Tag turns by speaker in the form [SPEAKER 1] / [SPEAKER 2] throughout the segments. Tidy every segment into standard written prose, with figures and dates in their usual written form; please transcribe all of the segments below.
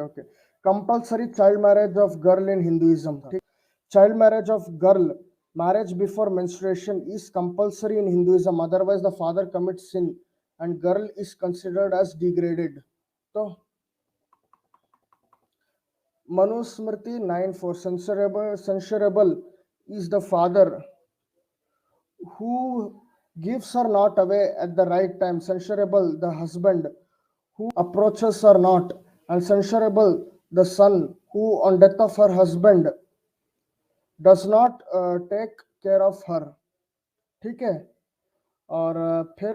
[SPEAKER 1] okay. Compulsory child marriage of girl in Hinduism. Child marriage of girl, marriage before menstruation is compulsory in Hinduism. Otherwise, the father commits sin and girl is considered as degraded. So, Manusmriti 9:4 censurable is the father who gives her not away at the right time. Censurable the husband who approaches her not, and censurable the son who on death of her husband does not take care of her. ठीक है. और फिर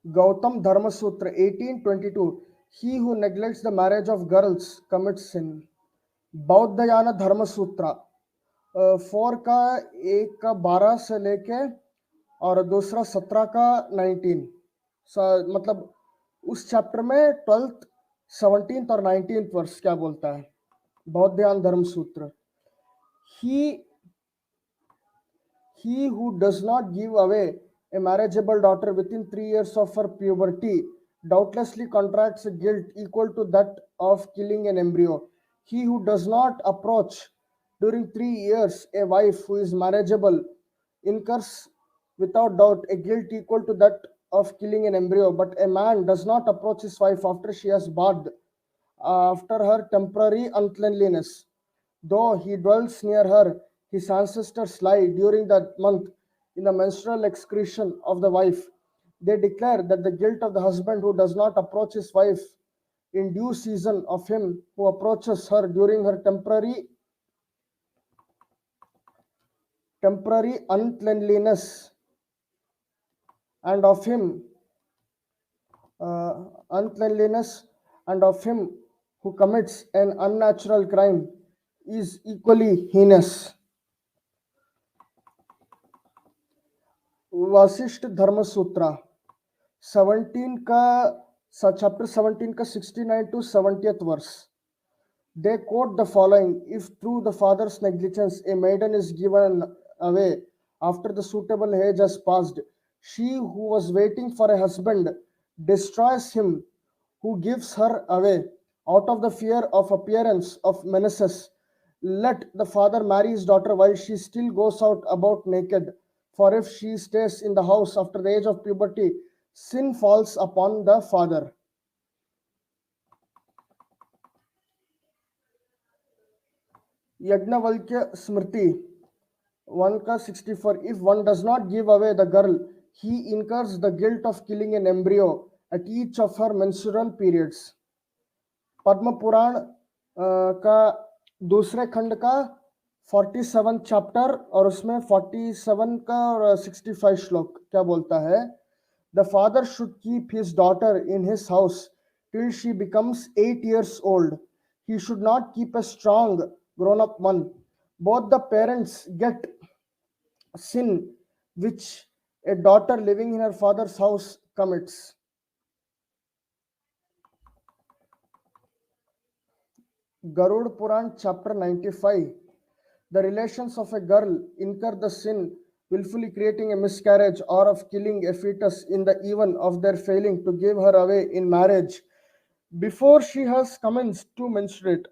[SPEAKER 1] गौतम धर्म सूत्र 1822 he who neglects the marriage of girls commits sin. बौद्धयान धर्म सूत्र 4 का 1 का 12 से लेके और दूसरा 17 का 19, मतलब उस चैप्टर में 12th 17th और 19th वर्स क्या बोलता है. बौद्धयान धर्म सूत्र he who does not give away a marriageable daughter within 3 years of her puberty doubtlessly contracts a guilt equal to that of killing an embryo. He who does not approach during 3 years a wife who is marriageable incurs without doubt a guilt equal to that of killing an embryo. But a man does not approach his wife after she has bathed, after her temporary uncleanliness. Though he dwells near her, his ancestors lie during that month in the menstrual excretion of the wife. They declare that the guilt of the husband who does not approach his wife in due season of him who approaches her during her temporary uncleanliness and of him who commits an unnatural crime is equally heinous. Vashishtha धर्म सूत्र 17 का chapter 17 का 69 to 70th verse. They quote the following: if through the father's negligence a maiden is given away after the suitable age has passed, she who was waiting for a husband destroys him who gives her away out of the fear of appearance of menaces. Let the father marry his daughter while she still goes out about naked, for if she stays in the house after the age of puberty, sin falls upon the father. Yajnavalkya Smriti 1 ka 64 if one does not give away the girl, he incurs the guilt of killing an embryo at each of her menstrual periods. Padma Purana का दूसरे खंड का 47 chapter और उसमें 47 का और 65 श्लोक क्या बोलता है? The father should keep his daughter in his house till she becomes 8 years old. He should not keep a strong grown-up one. Both the parents get sin which a daughter living in her father's house commits. Garud Puran chapter 95. The relations of a girl incur the sin willfully creating a miscarriage or of killing a fetus in the even of their failing to give her away in marriage before she has commenced to menstruate.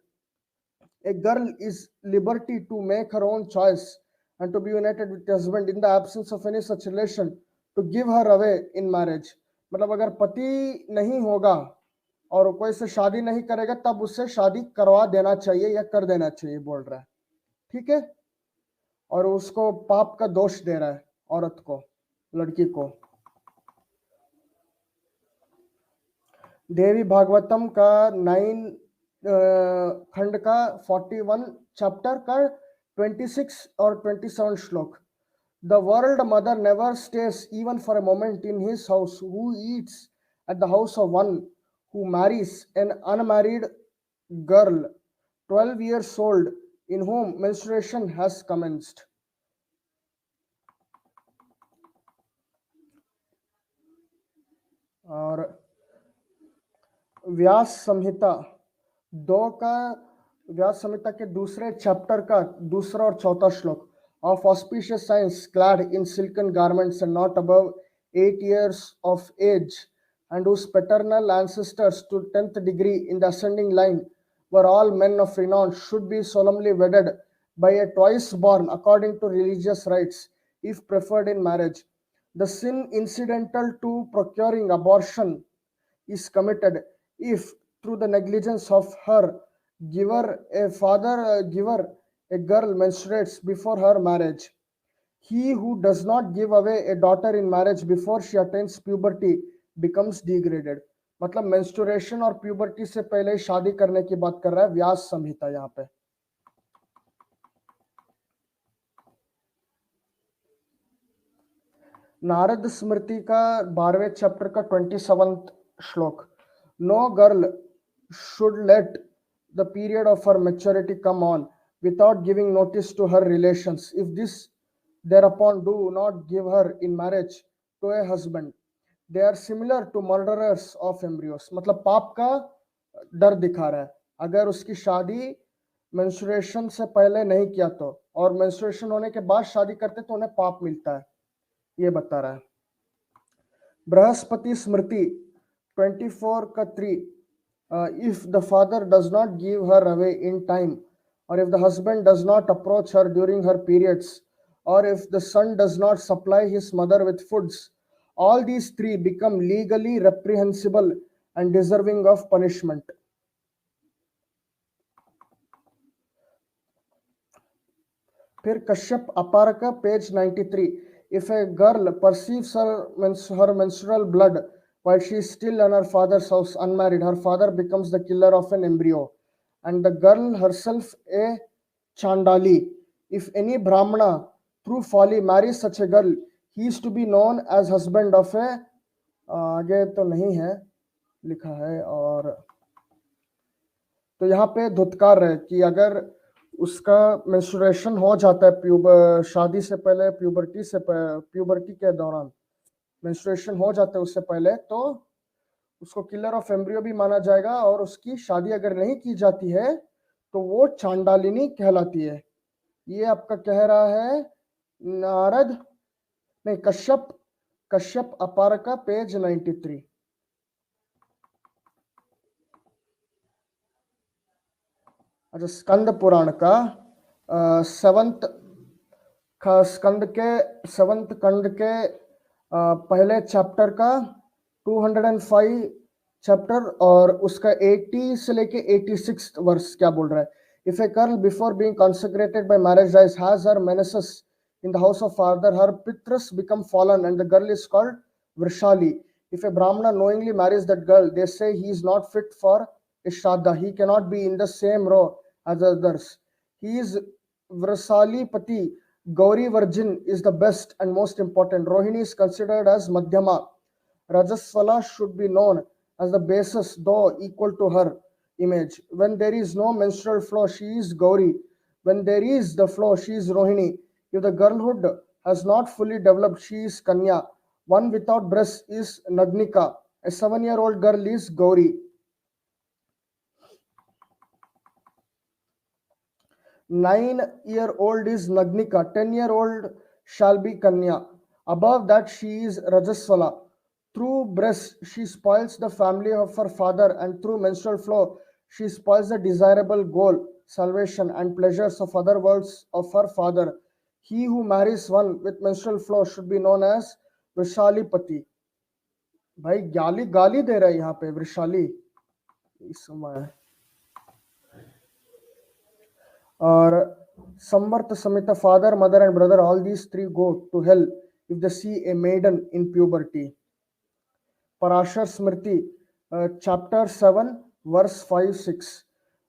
[SPEAKER 1] A girl is liberty to make her own choice and to be united with her husband in the absence of any such relation to give her away in marriage. मतलब अगर पति नहीं होगा और कोई से शादी नहीं करेगा तब उससे शादी करवा देना चाहिए या कर देना चाहिए बोल रहा है. ठीक है. और उसको पाप का दोष दे रहा है औरत को, लड़की को. देवी भागवतम का 9 खंड का 41 चैप्टर का 26 और 27 श्लोक. The world mother never stays even for a moment in his house who eats at the house of one who marries an unmarried girl 12 years old in whom menstruation has commenced. और व्यास संहिता 2 का व्यास संहिता के दूसरे chapter का दूसरा और चौथा श्लोक. Of auspicious signs clad in silken garments and not above 8 years of age, and whose paternal ancestors to 10th degree in the ascending line were all men of renown should be solemnly wedded by a twice born according to religious rites if preferred in marriage. The sin incidental to procuring abortion is committed if through the negligence of her giver a girl menstruates before her marriage. He who does not give away a daughter in marriage before she attains puberty becomes degraded. मतलब menstruation और puberty से पहले शादी करने की बात कर रहा है व्यास संहिता यहाँ पे. नारद स्मृति का 12वें चैप्टर का 27th श्लोक. No girl should let the period of her maturity come on without giving notice to her relations. If this thereupon do not give her in marriage to a husband, they are similar to murderers of embryos. मतलब पाप का डर दिखा रहा है. अगर उसकी शादी मेंस्ट्रुएशन से पहले नहीं किया तो और मेंस्ट्रुएशन होने के बाद शादी करते तो उन्हें पाप मिलता है, ये बता रहा है. बृहस्पति स्मृति 24 का 3. If the father does not give her away in time, or if the husband does not approach her during her periods, or if the son does not supply his mother with foods, all these three become legally reprehensible and deserving of punishment. फिर कश्यप अपार का page 93. If a girl perceives her menstrual blood while she is still in her father's house unmarried, her father becomes the killer of an embryo, and the girl herself a chandali. If any brahmana through folly marries such a girl, he is to be known as husband of a आगे तो नहीं है लिखा है. और तो यहाँ पे धुतकार है कि अगर उसका मेंस्ट्रुएशन हो जाता है शादी से पहले, प्यूबर्टी के दौरान मेंस्ट्रुएशन हो जाता है उससे पहले, तो उसको किलर ऑफ एम्ब्रियो भी माना जाएगा, और उसकी शादी अगर नहीं की जाती है तो वो चांडालिनी कहलाती है. ये आपका कह रहा है नारद नहीं कश्यप अपार का पेज 93. अच्छा, स्कंद पुराण का 7th स्कंद के पहले चैप्टर का 205 चैप्टर और उसका 80 से लेके 86 वर्ष क्या बोल रहा है. If a girl before being consecrated by marriage dies has her menses in the house of father, her pitras become fallen and the girl is called Vrishali. If a brahmana knowingly marries that girl, they say he is not fit for a shraddha. He cannot be in the same row as others. He is Vrishali Pati. Gauri Virgin is the best and most important. Rohini is considered as Madhyama. Rajaswala should be known as the basis, though equal to her image. When there is no menstrual flow, she is Gauri. When there is the flow, she is Rohini. If the girlhood has not fully developed, she is Kanya. One without breast is Nagnika. A 7-year-old girl is Gauri. 9-year-old is Nagnika. 10-year-old shall be Kanya. Above that, she is Rajaswala. Through breast, she spoils the family of her father, and through menstrual flow, she spoils the desirable goal, salvation, and pleasures of other worlds of her father. He who marries one with menstrual flow should be known as Vrishalipati. भाई गाली दे रहा है यहाँ पे वृषाली इस समय. और Samvarta Samhita, father, mother, and brother, all these three go to hell if they see a maiden in puberty. Parashar Smriti, chapter 7, verse 5-6.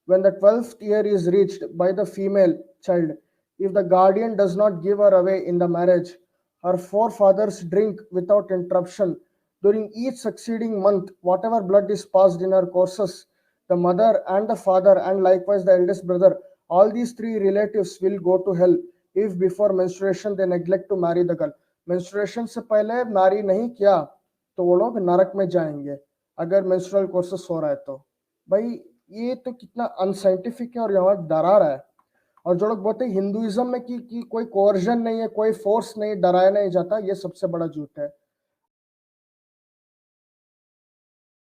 [SPEAKER 1] When the 12th year is reached by the female child, if the guardian does not give her away in the marriage, her forefathers drink without interruption. During each succeeding month, whatever blood is passed in her courses, the mother and the father, and likewise the eldest brother, all these three relatives will go to hell if before menstruation they neglect to marry the girl. Menstruation से पहले marry नहीं किया तो वो लोग नरक में जाएंगे अगर menstrual courses हो रहा है तो. भाई ये तो कितना अनसाइंटिफिक है और यहाँ डरा रहा है. और जो लोग बोलते हैं हिंदुइज्म में कि कोई कोर्जन नहीं है, कोई फोर्स नहीं, डराया नहीं जाता, ये सबसे बड़ा झूठ है.